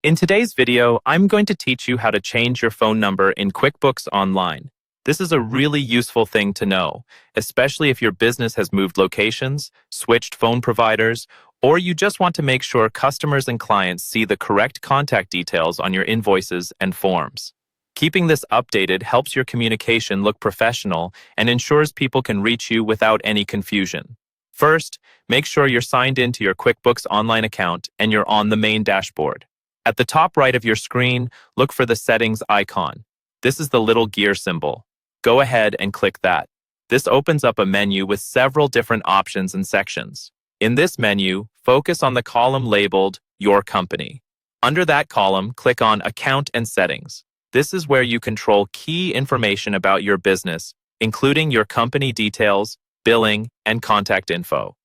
In today's video, I'm going to teach you how to change your phone number in QuickBooks Online. This is a really useful thing to know, especially if your business has moved locations, switched phone providers, or you just want to make sure customers and clients see the correct contact details on your invoices and forms. Keeping this updated helps your communication look professional and ensures people can reach you without any confusion. First, make sure you're signed into your QuickBooks Online account and you're on the main dashboard. At the top right of your screen, look for the settings icon. This is the little gear symbol. Go ahead and click that. This opens up a menu with several different options and sections. In this menu, focus on the column labeled Your Company. Under that column, click on Account and Settings. This is where you control key information about your business, including your company details, billing, and contact info.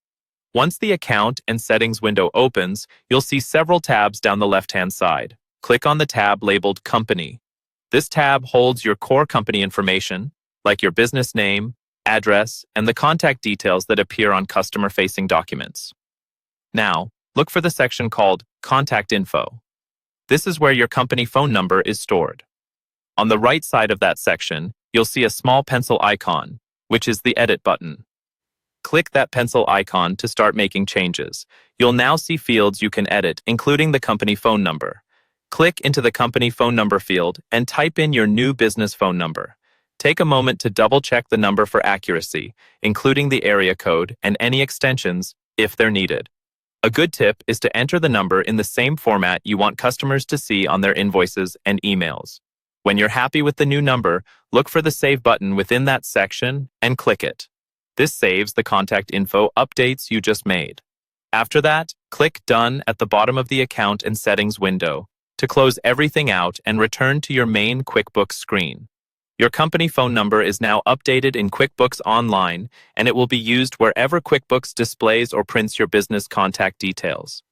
Once the Account and Settings window opens, you'll see several tabs down the left-hand side. Click on the tab labeled Company. This tab holds your core company information, like your business name, address, and the contact details that appear on customer-facing documents. Now, look for the section called Contact Info. This is where your company phone number is stored. On the right side of that section, you'll see a small pencil icon, which is the Edit button. Click that pencil icon to start making changes. You'll now see fields you can edit, including the company phone number. Click into the company phone number field and type in your new business phone number. Take a moment to double-check the number for accuracy, including the area code and any extensions if they're needed. A good tip is to enter the number in the same format you want customers to see on their invoices and emails. When you're happy with the new number, look for the Save button within that section and click it. This saves the contact info updates you just made. After that, click Done at the bottom of the Account and Settings window to close everything out and return to your main QuickBooks screen. Your company phone number is now updated in QuickBooks Online, and it will be used wherever QuickBooks displays or prints your business contact details.